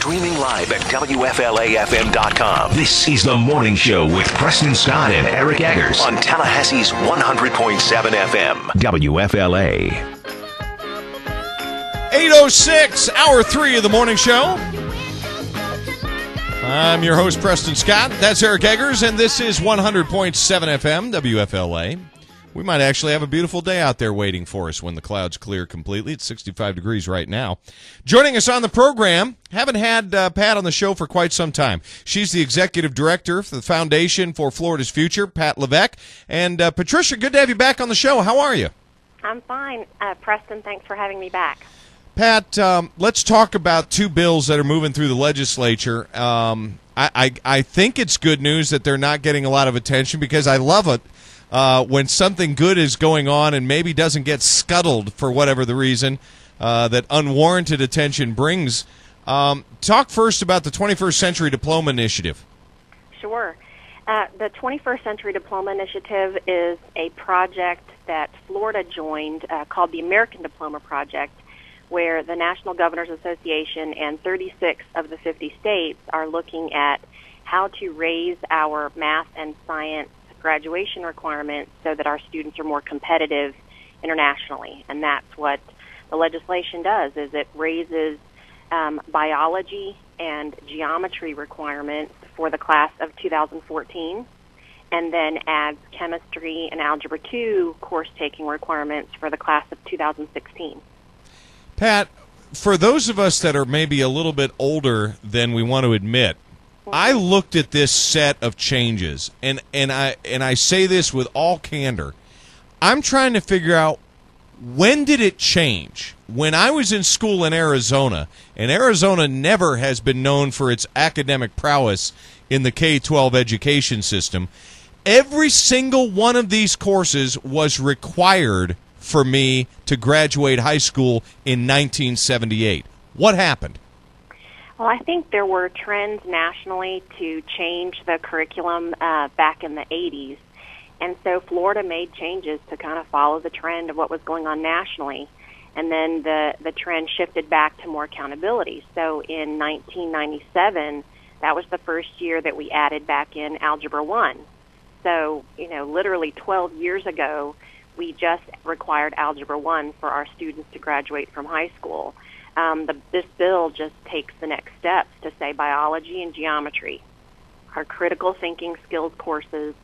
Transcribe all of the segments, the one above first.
Streaming live at WFLAFM.com. This is The Morning Show with Preston Scott and Eric Eggers on Tallahassee's 100.7 FM. WFLA. 8:06, hour 3 of The Morning Show. I'm your host, Preston Scott. That's Eric Eggers, and this is 100.7 FM, WFLA. We might actually have a beautiful day out there waiting for us when the clouds clear completely. It's 65 degrees right now. Joining us on the program, haven't had Pat on the show for quite some time. She's the executive director for the Foundation for Florida's Future, Pat Levesque. And Patricia, good to have you back on the show. How are you? I'm fine. Preston, thanks for having me back. Pat, let's talk about two bills that are moving through the legislature. I think it's good news that they're not getting a lot of attention because I love it. When something good is going on and maybe doesn't get scuttled for whatever the reason that unwarranted attention brings. Talk first about the 21st Century Diploma Initiative. Sure. The 21st Century Diploma Initiative is a project that Florida joined called the American Diploma Project, where the National Governors Association and 36 of the 50 states are looking at how to raise our math and science graduation requirements so that our students are more competitive internationally. And that's what the legislation does, is it raises biology and geometry requirements for the class of 2014 and then adds chemistry and algebra 2 course-taking requirements for the class of 2016. Pat, for those of us that are maybe a little bit older than we want to admit, I looked at this set of changes, and I say this with all candor. I'm trying to figure out, when did it change? When I was in school in Arizona, and Arizona never has been known for its academic prowess in the K-12 education system, every single one of these courses was required for me to graduate high school in 1978. What happened? Well, I think there were trends nationally to change the curriculum back in the 80s, and so Florida made changes to kind of follow the trend of what was going on nationally, and then the trend shifted back to more accountability. So in 1997, that was the first year that we added back in Algebra 1. So, literally 12 years ago, we just required Algebra 1 for our students to graduate from high school. This bill just takes the next steps to say biology and geometry are critical thinking skills courses.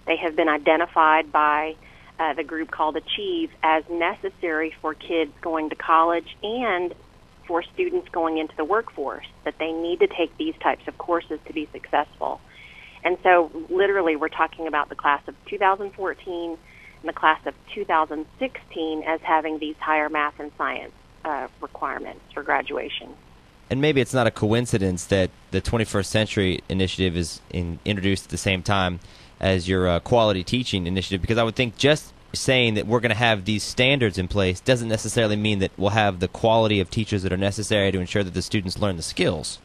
They have been identified by the group called Achieve as necessary for kids going to college and for students going into the workforce, that they need to take these types of courses to be successful. And so literally we're talking about the class of 2014 and the class of 2016 as having these higher math and science requirements for graduation. And maybe it's not a coincidence that the 21st Century Initiative is introduced at the same time as your quality teaching initiative, because I would think just saying that we're going to have these standards in place doesn't necessarily mean that we'll have the quality of teachers that are necessary to ensure that the students learn the skills.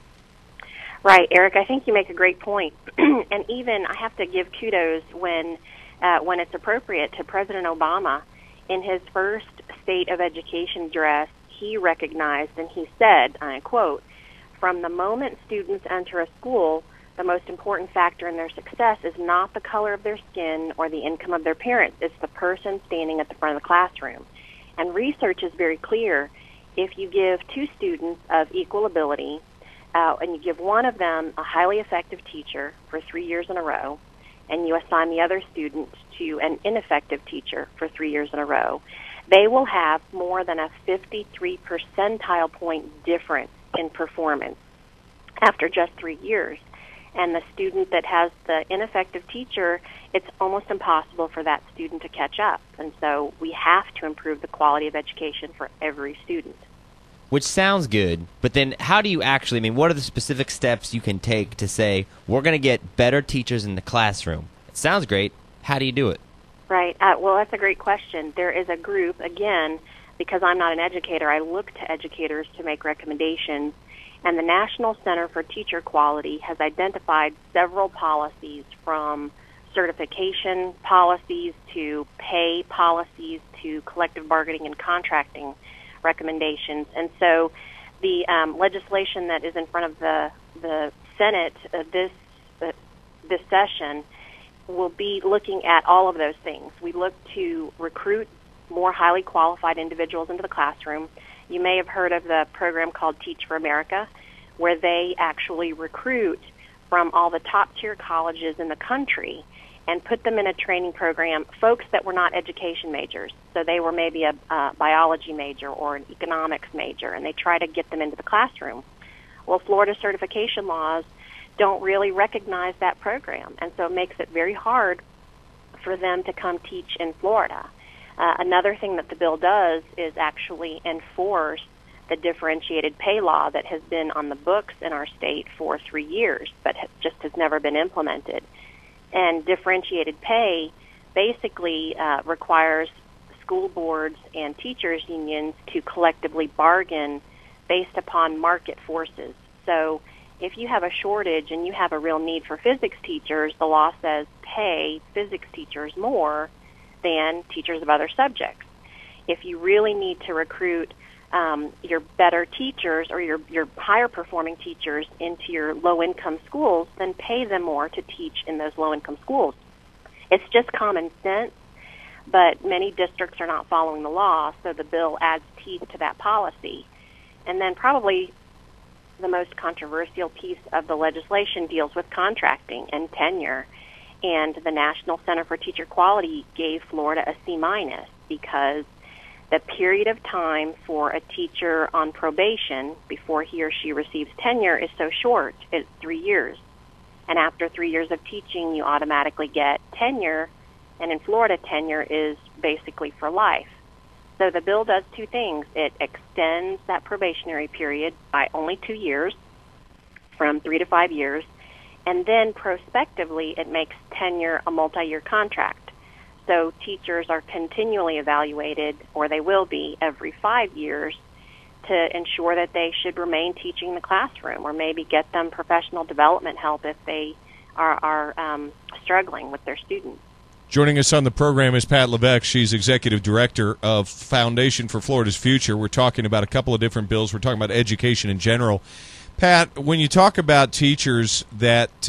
Right, Eric, I think you make a great point. And even I have to give kudos when it's appropriate to President Obama. In his first State of Education address, he recognized and he said, and I quote, "From the moment students enter a school, the most important factor in their success is not the color of their skin or the income of their parents. It's the person standing at the front of the classroom." And research is very clear. If you give two students of equal ability, and you give one of them a highly effective teacher for 3 years in a row, and you assign the other student to an ineffective teacher for 3 years in a row, they will have more than a 53 percentile point difference in performance after just 3 years. And the student that has the ineffective teacher, it's almost impossible for that student to catch up. And so we have to improve the quality of education for every student. Which sounds good, but then how do you actually, what are the specific steps you can take to say, we're going to get better teachers in the classroom? It sounds great. How do you do it? Right. Well, that's a great question. There is a group, again, because I'm not an educator, I look to educators to make recommendations, and the National Center for Teacher Quality has identified several policies, from certification policies to pay policies to collective bargaining and contracting recommendations. And so The legislation that is in front of the Senate this session will be looking at all of those things. We look to recruit more highly qualified individuals into the classroom. You may have heard of the program called Teach for America, where they actually recruit from all the top-tier colleges in the country and put them in a training program, folks that were not education majors. So they were maybe a biology major or an economics major, and they try to get them into the classroom. Well, Florida certification laws don't really recognize that program, and so it makes it very hard for them to come teach in Florida. Another thing that the bill does is actually enforce the differentiated pay law that has been on the books in our state for 3 years, but just has never been implemented. And differentiated pay basically requires school boards and teachers' unions to collectively bargain based upon market forces. So if you have a shortage and you have a real need for physics teachers, the law says pay physics teachers more than teachers of other subjects. If you really need to recruit your better teachers or your higher performing teachers into your low-income schools, then pay them more to teach in those low-income schools. It's just common sense, but many districts are not following the law, so the bill adds teeth to that policy. And then probably the most controversial piece of the legislation deals with contracting and tenure. And the National Center for Teacher Quality gave Florida a C- because the period of time for a teacher on probation before he or she receives tenure is so short. It's 3 years. And after 3 years of teaching, you automatically get tenure. And in Florida, tenure is basically for life. So the bill does two things. It extends that probationary period by only 2 years, from 3 to 5 years. And then prospectively, it makes tenure a multi-year contract. So teachers are continually evaluated, or they will be, every 5 years to ensure that they should remain teaching in the classroom, or maybe get them professional development help if they are struggling with their students. Joining us on the program is Pat Levesque. She's Executive Director of Foundation for Florida's Future. We're talking about a couple of different bills. We're talking about education in general. Pat, when you talk about teachers that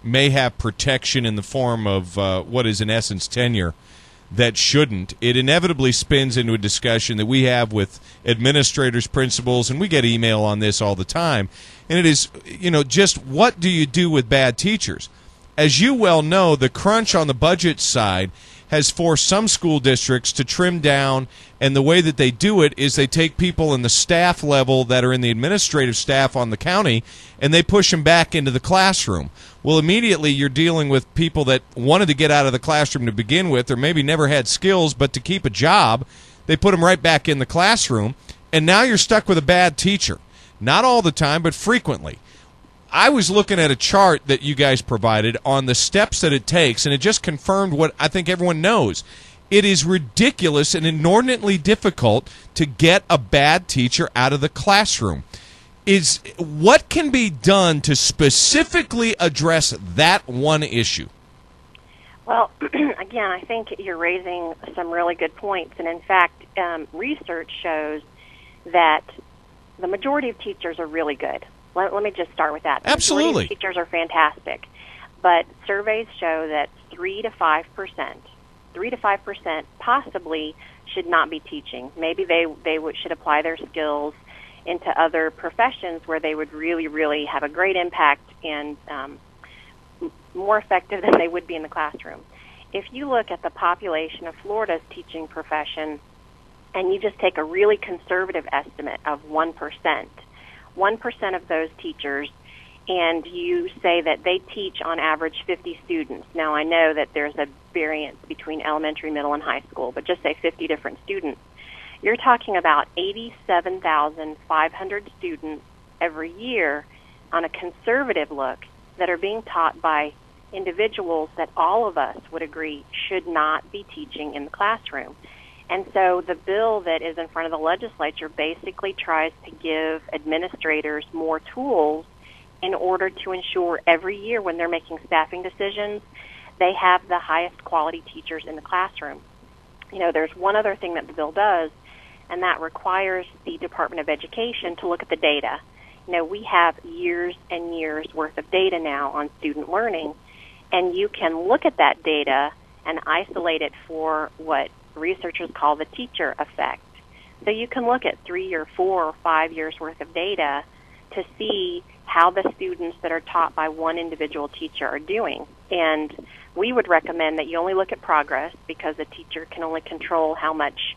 may have protection in the form of what is in essence tenure that shouldn't, it inevitably spins into a discussion that we have with administrators, principals, and we get email on this all the time. And it is, just what do you do with bad teachers? As you well know, the crunch on the budget side has forced some school districts to trim down, and the way that they do it is they take people in the staff level that are in the administrative staff on the county, and they push them back into the classroom. Well, immediately you're dealing with people that wanted to get out of the classroom to begin with, or maybe never had skills, but to keep a job, they put them right back in the classroom, and now you're stuck with a bad teacher. Not all the time, but frequently. I was looking at a chart that you guys provided on the steps that it takes, and it just confirmed what I think everyone knows. It is ridiculous and inordinately difficult to get a bad teacher out of the classroom. What can be done to specifically address that one issue? Well, again, I think you're raising some really good points, and in fact, research shows that the majority of teachers are really good. Let me just start with that. Absolutely. Teachers are fantastic, but surveys show that 3 to 5% possibly should not be teaching. Maybe they should apply their skills into other professions where they would really, really have a great impact and more effective than they would be in the classroom. If you look at the population of Florida's teaching profession and you just take a really conservative estimate of 1%, 1% of those teachers, and you say that they teach on average 50 students. Now, I know that there's a variance between elementary, middle, and high school, but just say 50 different students. You're talking about 87,500 students every year on a conservative look that are being taught by individuals that all of us would agree should not be teaching in the classroom. And so the bill that is in front of the legislature basically tries to give administrators more tools in order to ensure every year when they're making staffing decisions, they have the highest quality teachers in the classroom. There's one other thing that the bill does and that requires the Department of Education to look at the data. You know, we have years and years worth of data now on student learning, and you can look at that data and isolate it for what researchers call the teacher effect. So you can look at 3 or 4 or 5 years worth of data to see how the students that are taught by one individual teacher are doing. And we would recommend that you only look at progress, because a teacher can only control how much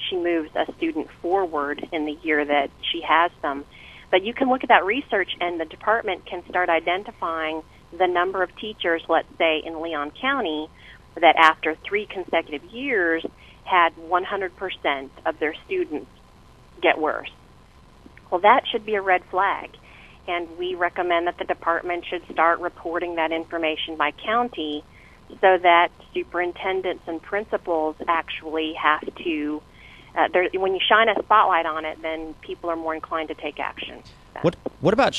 she moves a student forward in the year that she has them. But you can look at that research, and the department can start identifying the number of teachers, let's say in Leon County, that after 3 consecutive years had 100% of their students get worse. Well, that should be a red flag, and we recommend that the department should start reporting that information by county, so that superintendents and principals actually have to, when you shine a spotlight on it, then people are more inclined to take action. What about